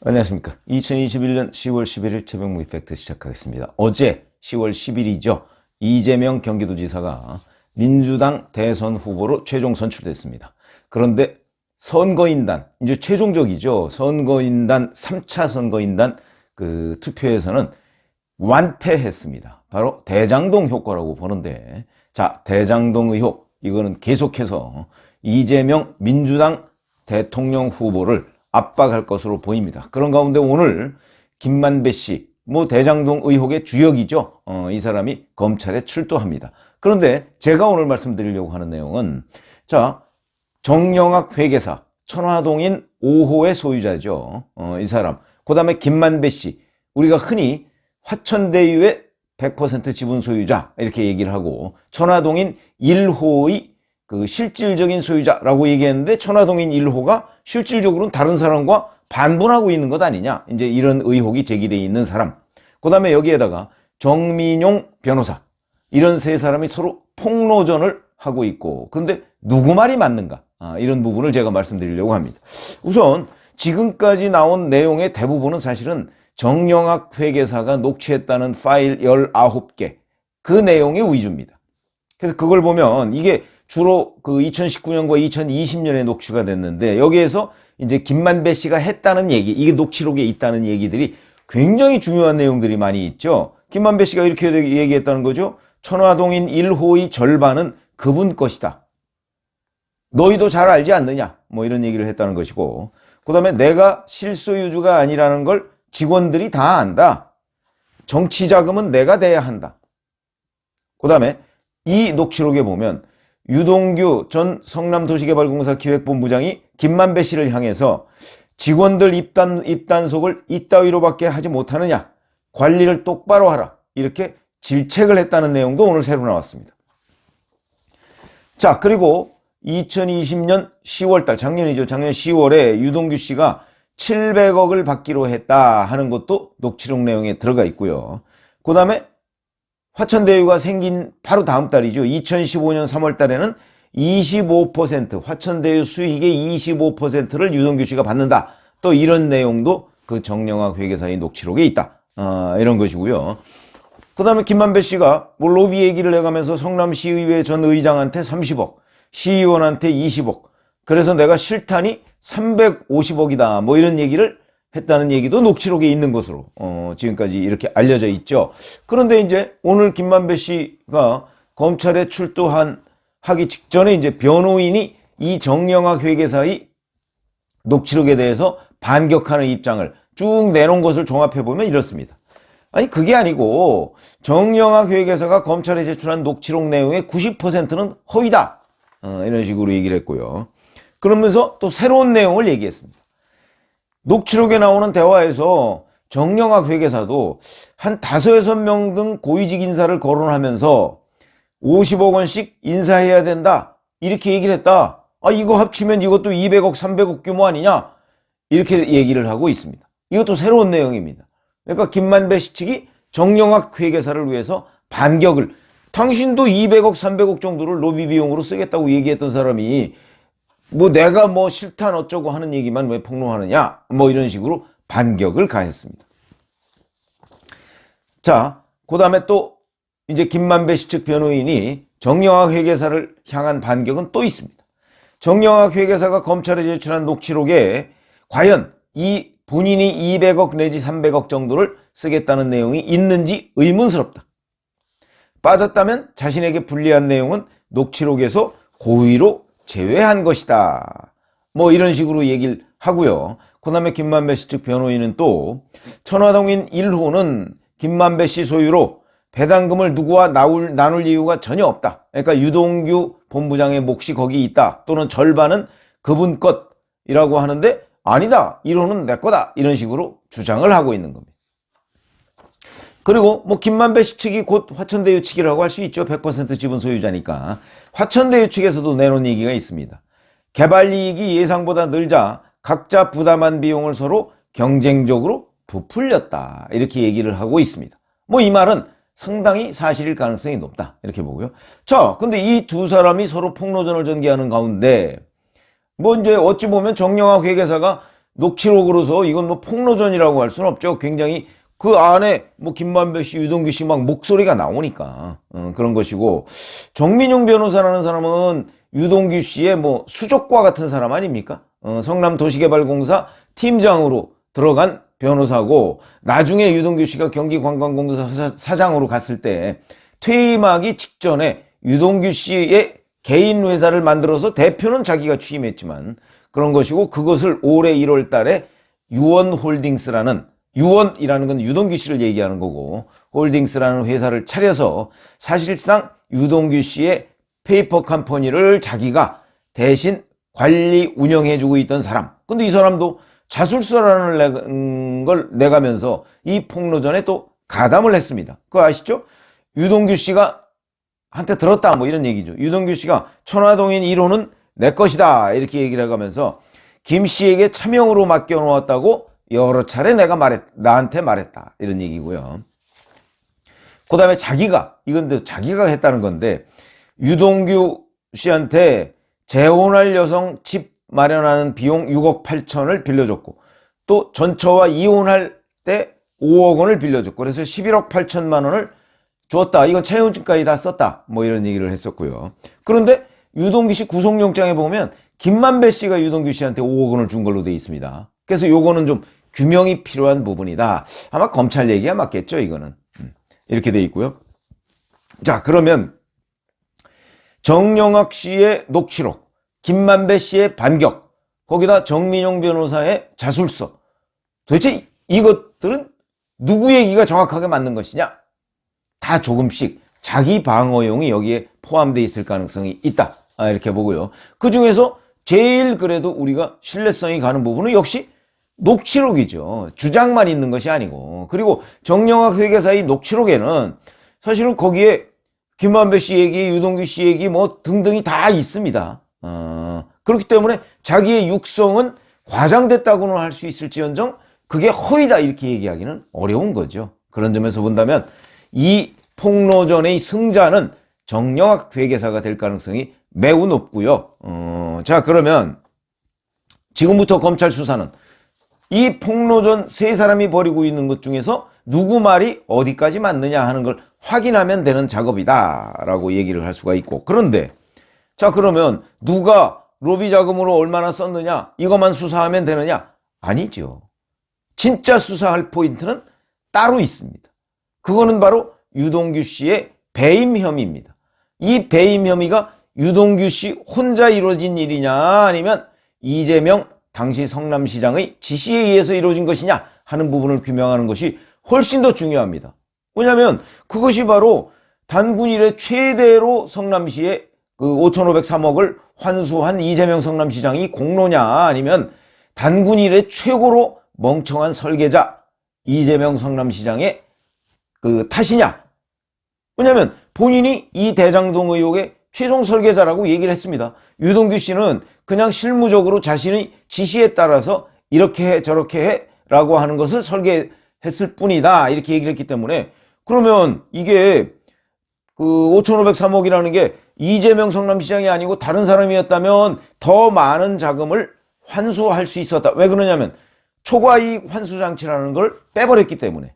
안녕하십니까. 2021년 10월 11일 최병무 이펙트 시작하겠습니다. 어제 10월 10일이죠. 이재명 경기도지사가 민주당 대선 후보로 최종 선출됐습니다. 그런데 선거인단, 이제 최종적이죠. 선거인단, 3차 선거인단 그 투표에서는 완패했습니다. 바로 대장동 효과라고 보는데, 자, 대장동 의혹, 이거는 계속해서 이재명 민주당 대통령 후보를 압박할 것으로 보입니다. 그런 가운데 오늘 김만배 씨, 대장동 의혹의 주역이죠. 이 사람이 검찰에 출두합니다. 그런데 제가 오늘 말씀드리려고 하는 내용은, 자, 정영학 회계사, 천화동인 5호의 소유자죠. 이 사람. 그 다음에 김만배 씨, 우리가 흔히 화천대유의 100% 지분 소유자 이렇게 얘기를 하고, 천화동인 1호의 그 실질적인 소유자라고 얘기했는데, 천화동인 1호가 실질적으로는 다른 사람과 반분하고 있는 것 아니냐, 이제 이런 의혹이 제기되어 있는 사람. 그 다음에 여기에다가 정민용 변호사, 이런 세 사람이 서로 폭로전을 하고 있고, 그런데 누구 말이 맞는가, 이런 부분을 제가 말씀드리려고 합니다. 우선 지금까지 나온 내용의 대부분은 사실은 정영학 회계사가 녹취했다는 파일 19개, 그 내용의 위주입니다. 그래서 그걸 보면 이게 주로 그 2019년과 2020년에 녹취가 됐는데, 여기에서 이제 김만배 씨가 했다는 얘기, 이게 녹취록에 있다는 얘기들이 굉장히 중요한 내용들이 많이 있죠. 김만배 씨가 이렇게 얘기했다는 거죠. 천화동인 1호의 절반은 그분 것이다. 너희도 잘 알지 않느냐? 이런 얘기를 했다는 것이고, 그 다음에 내가 실소유주가 아니라는 걸 직원들이 다 안다. 정치 자금은 내가 대야 한다. 그 다음에 이 녹취록에 보면 유동규 전 성남도시개발공사 기획본부장이 김만배 씨를 향해서 직원들 입단속을 이따위로밖에 하지 못하느냐, 관리를 똑바로 하라, 이렇게 질책을 했다는 내용도 오늘 새로 나왔습니다. 자, 그리고 2020년 10월달, 작년이죠. 작년 10월에 유동규 씨가 700억을 받기로 했다 하는 것도 녹취록 내용에 들어가 있고요. 그 다음에 화천대유가 생긴 바로 다음 달이죠. 2015년 3월 달에는 25%, 화천대유 수익의 25%를 유동규 씨가 받는다. 또 이런 내용도 그 정영학 회계사의 녹취록에 있다. 이런 것이고요. 그 다음에 김만배 씨가 로비 얘기를 해가면서 성남시의회 전 의장한테 30억, 시의원한테 20억, 그래서 내가 실탄이 350억이다. 이런 얘기를 했다는 얘기도 녹취록에 있는 것으로 지금까지 이렇게 알려져 있죠. 그런데 이제 오늘 김만배 씨가 검찰에 하기 직전에 이제 변호인이 이 정영학 회계사의 녹취록에 대해서 반격하는 입장을 쭉 내놓은 것을 종합해 보면 이렇습니다. 아니, 그게 아니고 정영학 회계사가 검찰에 제출한 녹취록 내용의 90%는 허위다. 이런 식으로 얘기를 했고요. 그러면서 또 새로운 내용을 얘기했습니다. 녹취록에 나오는 대화에서 정영학 회계사도 한 5-6명 등 고위직 인사를 거론하면서 50억 원씩 인사해야 된다, 이렇게 얘기를 했다. 이거 합치면 이것도 200억, 300억 규모 아니냐, 이렇게 얘기를 하고 있습니다. 이것도 새로운 내용입니다. 그러니까 김만배 씨 측이 정영학 회계사를 위해서 반격을, 당신도 200억, 300억 정도를 로비 비용으로 쓰겠다고 얘기했던 사람이 내가 실탄 어쩌고 하는 얘기만 왜 폭로하느냐, 이런 식으로 반격을 가했습니다. 자, 그 다음에 또 이제 김만배 씨 측 변호인이 정영학 회계사를 향한 반격은 또 있습니다. 정영학 회계사가 검찰에 제출한 녹취록에 과연 이 본인이 200억 내지 300억 정도를 쓰겠다는 내용이 있는지 의문스럽다. 빠졌다면 자신에게 불리한 내용은 녹취록에서 고의로 제외한 것이다. 이런 식으로 얘기를 하고요. 그 다음에 김만배 씨 측 변호인은 또 천화동인 1호는 김만배 씨 소유로 배당금을 누구와 나눌 이유가 전혀 없다. 그러니까 유동규 본부장의 몫이 거기 있다. 또는 절반은 그분 것이라고 하는데, 아니다, 1호는 내 거다. 이런 식으로 주장을 하고 있는 겁니다. 그리고 김만배 씨 측이 곧 화천대유 측이라고 할 수 있죠. 100% 지분 소유자니까. 화천대유 측에서도 내놓은 얘기가 있습니다. 개발 이익이 예상보다 늘자 각자 부담한 비용을 서로 경쟁적으로 부풀렸다, 이렇게 얘기를 하고 있습니다. 이 말은 상당히 사실일 가능성이 높다, 이렇게 보고요. 자, 근데 이 두 사람이 서로 폭로전을 전개하는 가운데 이제 어찌 보면 정영학 회계사가 녹취록으로서 이건 뭐 폭로전이라고 할 수는 없죠. 굉장히 그 안에 뭐 김만배 씨, 유동규 씨 막 목소리가 나오니까 그런 것이고, 정민용 변호사라는 사람은 유동규 씨의 뭐 수족과 같은 사람 아닙니까? 성남도시개발공사 팀장으로 들어간 변호사고, 나중에 유동규 씨가 경기관광공사 사장으로 갔을 때 퇴임하기 직전에 유동규 씨의 개인 회사를 만들어서 대표는 자기가 취임했지만 그런 것이고, 그것을 올해 1월 달에 유원홀딩스라는, 유원이라는 건 유동규 씨를 얘기하는 거고, 홀딩스라는 회사를 차려서 사실상 유동규 씨의 페이퍼 컴퍼니를 자기가 대신 관리 운영해주고 있던 사람. 근데 이 사람도 자술서라는 걸 내가면서 이 폭로전에 또 가담을 했습니다. 그거 아시죠? 유동규 씨가 한테 들었다 뭐 이런 얘기죠. 유동규 씨가 천화동인 1호는 내 것이다 이렇게 얘기를 해가면서 김 씨에게 차명으로 맡겨놓았다고 여러 차례 나한테 말했다 이런 얘기고요. 그 다음에 자기가, 이건 자기가 했다는 건데, 유동규 씨한테 재혼할 여성 집 마련하는 비용 6억 8천을 빌려줬고, 또 전처와 이혼할 때 5억 원을 빌려줬고, 그래서 11억 8천만 원을 줬다. 이건 차용증까지 다 썼다. 뭐 이런 얘기를 했었고요. 그런데 유동규 씨 구속영장에 보면 김만배 씨가 유동규 씨한테 5억 원을 준 걸로 돼 있습니다. 그래서 요거는 좀 규명이 필요한 부분이다. 아마 검찰 얘기가 맞겠죠, 이거는. 이렇게 돼 있고요. 자, 그러면 정영학 씨의 녹취록, 김만배 씨의 반격, 거기다 정민용 변호사의 자술서. 도대체 이것들은 누구 얘기가 정확하게 맞는 것이냐? 다 조금씩 자기 방어용이 여기에 포함되어 있을 가능성이 있다. 이렇게 보고요. 그 중에서 제일 그래도 우리가 신뢰성이 가는 부분은 역시 녹취록이죠. 주장만 있는 것이 아니고. 그리고 정영학 회계사의 녹취록에는 사실은 거기에 김만배 씨 얘기, 유동규 씨 얘기 뭐 등등이 다 있습니다. 그렇기 때문에 자기의 육성은 과장됐다고는 할 수 있을지언정 그게 허위다 이렇게 얘기하기는 어려운 거죠. 그런 점에서 본다면 이 폭로전의 승자는 정영학 회계사가 될 가능성이 매우 높고요. 자, 그러면 지금부터 검찰 수사는 이 폭로전 세 사람이 벌이고 있는 것 중에서 누구 말이 어디까지 맞느냐 하는 걸 확인하면 되는 작업이다 라고 얘기를 할 수가 있고, 그런데 자, 그러면 누가 로비 자금으로 얼마나 썼느냐 이것만 수사하면 되느냐? 아니죠. 진짜 수사할 포인트는 따로 있습니다. 그거는 바로 유동규 씨의 배임 혐의입니다. 이 배임 혐의가 유동규 씨 혼자 이루어진 일이냐, 아니면 이재명 당시 성남시장의 지시에 의해서 이루어진 것이냐 하는 부분을 규명하는 것이 훨씬 더 중요합니다. 왜냐하면 그것이 바로 단군 이래 최대로 성남시에 그 5,503억을 환수한 이재명 성남시장이 공로냐, 아니면 단군 이래 최고로 멍청한 설계자 이재명 성남시장의 그 탓이냐. 왜냐하면 본인이 이 대장동 의혹의 최종 설계자라고 얘기를 했습니다. 유동규 씨는 그냥 실무적으로 자신의 지시에 따라서 이렇게 해 저렇게 해 라고 하는 것을 설계했을 뿐이다 이렇게 얘기를 했기 때문에, 그러면 이게 그 5,503억이라는 게 이재명 성남시장이 아니고 다른 사람이었다면 더 많은 자금을 환수할 수 있었다. 왜 그러냐면 초과이익 환수장치라는 걸 빼버렸기 때문에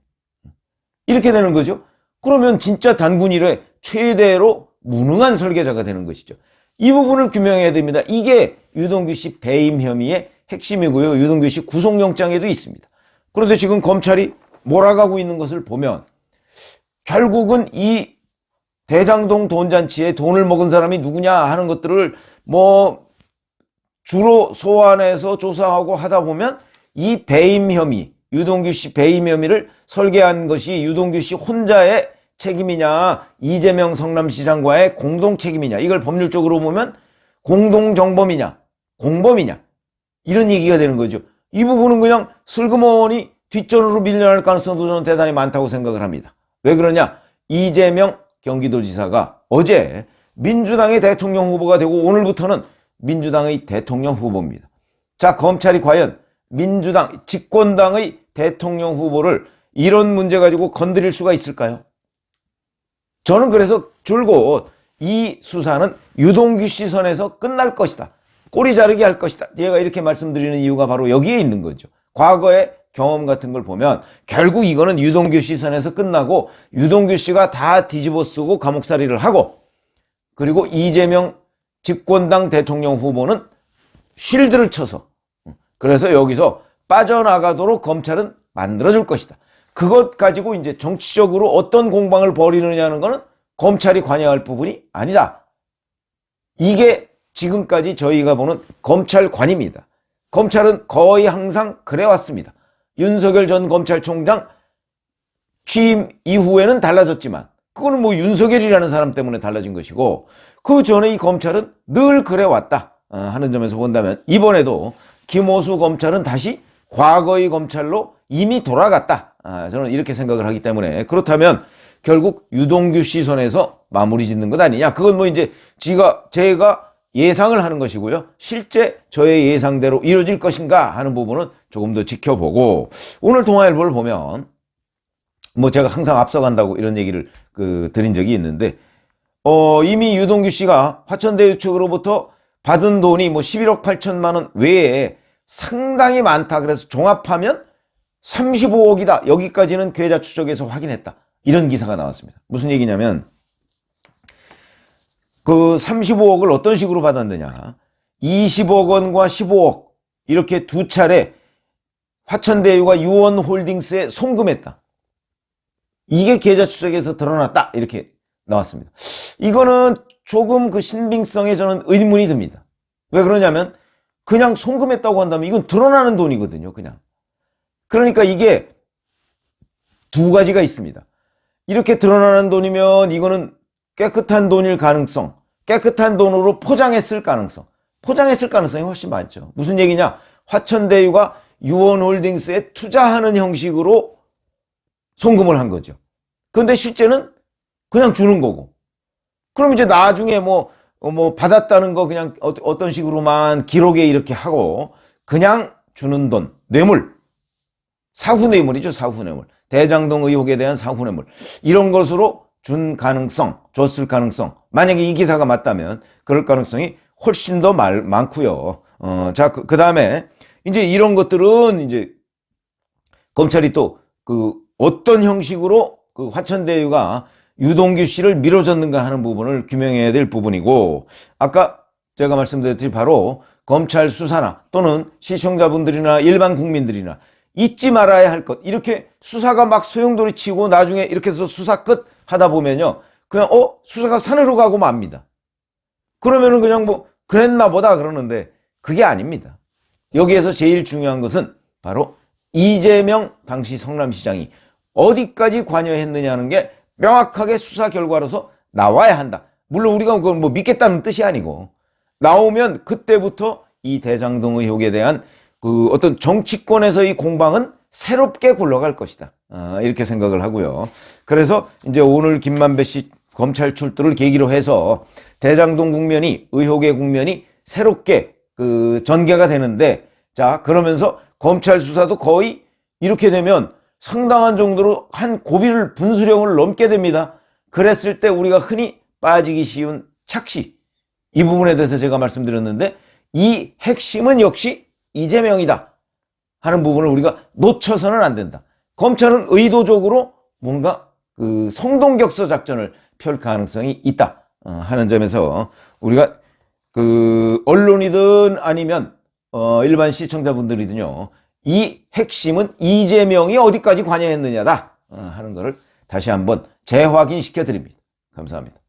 이렇게 되는 거죠. 그러면 진짜 단군 이래 최대로 무능한 설계자가 되는 것이죠. 이 부분을 규명해야 됩니다. 이게 유동규 씨 배임 혐의의 핵심이고요. 유동규 씨 구속영장에도 있습니다. 그런데 지금 검찰이 몰아가고 있는 것을 보면 결국은 이 대장동 돈잔치에 돈을 먹은 사람이 누구냐 하는 것들을 뭐 주로 소환해서 조사하고 하다 보면 이 배임 혐의, 유동규 씨 배임 혐의를 설계한 것이 유동규 씨 혼자의 책임이냐, 이재명 성남시장과의 공동 책임이냐, 이걸 법률적으로 보면 공동정범이냐, 공범이냐, 이런 얘기가 되는 거죠. 이 부분은 그냥 슬그머니 뒷전으로 밀려날 가능성도 저는 대단히 많다고 생각을 합니다. 왜 그러냐? 이재명 경기도지사가 어제 민주당의 대통령 후보가 되고 오늘부터는 민주당의 대통령 후보입니다. 자, 검찰이 과연 민주당, 집권당의 대통령 후보를 이런 문제 가지고 건드릴 수가 있을까요? 저는 그래서 줄곧 이 수사는 유동규 씨 선에서 끝날 것이다. 꼬리 자르게 할 것이다. 제가 이렇게 말씀드리는 이유가 바로 여기에 있는 거죠. 과거의 경험 같은 걸 보면 결국 이거는 유동규 씨 선에서 끝나고 유동규 씨가 다 뒤집어 쓰고 감옥살이를 하고, 그리고 이재명 집권당 대통령 후보는 쉴드를 쳐서, 그래서 여기서 빠져나가도록 검찰은 만들어줄 것이다. 그것 가지고 이제 정치적으로 어떤 공방을 벌이느냐는 거는 검찰이 관여할 부분이 아니다. 이게 지금까지 저희가 보는 검찰관입니다. 검찰은 거의 항상 그래왔습니다. 윤석열 전 검찰총장 취임 이후에는 달라졌지만 그거는 뭐 윤석열이라는 사람 때문에 달라진 것이고, 그 전에 이 검찰은 늘 그래왔다 하는 점에서 본다면 이번에도 김호수 검찰은 다시 과거의 검찰로 이미 돌아갔다. 저는 이렇게 생각을 하기 때문에, 그렇다면 결국 유동규 씨 손에서 마무리 짓는 것 아니냐. 그건 뭐 이제 제가 예상을 하는 것이고요. 실제 저의 예상대로 이루어질 것인가 하는 부분은 조금 더 지켜보고, 오늘 동아일보를 보면 뭐 제가 항상 앞서간다고 이런 얘기를 드린 적이 있는데, 이미 유동규 씨가 화천대유 측으로부터 받은 돈이 뭐 11억 8천만 원 외에 상당히 많다. 그래서 종합하면 35억이다. 여기까지는 계좌 추적에서 확인했다. 이런 기사가 나왔습니다. 무슨 얘기냐면 그 35억을 어떤 식으로 받았느냐. 20억 원과 15억 이렇게 두 차례 화천대유가 유원홀딩스에 송금했다. 이게 계좌 추적에서 드러났다. 이렇게 나왔습니다. 이거는 조금 그 신빙성에 저는 의문이 듭니다. 왜 그러냐면 그냥 송금했다고 한다면 이건 드러나는 돈이거든요. 그냥. 그러니까 이게 두 가지가 있습니다. 이렇게 드러나는 돈이면 이거는 깨끗한 돈일 가능성, 깨끗한 돈으로 포장했을 가능성이 훨씬 많죠. 무슨 얘기냐? 화천대유가 유원홀딩스에 투자하는 형식으로 송금을 한 거죠. 그런데 실제는 그냥 주는 거고. 그럼 이제 나중에 뭐 받았다는 거 그냥 어떤 식으로만 기록에 이렇게 하고 그냥 주는 돈, 뇌물, 사후뇌물이죠. 사후뇌물. 대장동 의혹에 대한 사후뇌물. 이런 것으로 줬을 가능성. 만약에 이 기사가 맞다면 그럴 가능성이 훨씬 더 많고요. 자, 그 다음에 이제 이런 것들은 이제 검찰이 또 어떤 형식으로 화천대유가 유동규 씨를 밀어줬는가 하는 부분을 규명해야 될 부분이고, 아까 제가 말씀드렸듯이 바로 검찰 수사나 또는 시청자분들이나 일반 국민들이나 잊지 말아야 할 것, 이렇게 수사가 막 소용돌이 치고 나중에 이렇게 해서 수사 끝 하다 보면요, 그냥 수사가 산으로 가고 맙니다. 그러면은 그냥 뭐 그랬나 보다 그러는데 그게 아닙니다. 여기에서 제일 중요한 것은 바로 이재명 당시 성남시장이 어디까지 관여했느냐는 게 명확하게 수사 결과로서 나와야 한다. 물론 우리가 그걸 뭐 믿겠다는 뜻이 아니고, 나오면 그때부터 이 대장동 의혹에 대한 어떤 정치권에서의 공방은 새롭게 굴러갈 것이다. 이렇게 생각을 하고요. 그래서 이제 오늘 김만배 씨 검찰 출두를 계기로 해서 대장동 국면이, 의혹의 국면이 새롭게 전개가 되는데, 자, 그러면서 검찰 수사도 거의 이렇게 되면 상당한 정도로 한 고비를 분수령을 넘게 됩니다. 그랬을 때 우리가 흔히 빠지기 쉬운 착시, 이 부분에 대해서 제가 말씀드렸는데, 이 핵심은 역시 이재명이다 하는 부분을 우리가 놓쳐서는 안 된다. 검찰은 의도적으로 뭔가 성동격서 작전을 펼 가능성이 있다 하는 점에서 우리가 언론이든 아니면 일반 시청자분들이든요, 이 핵심은 이재명이 어디까지 관여했느냐다 하는 것을 다시 한번 재확인시켜 드립니다. 감사합니다.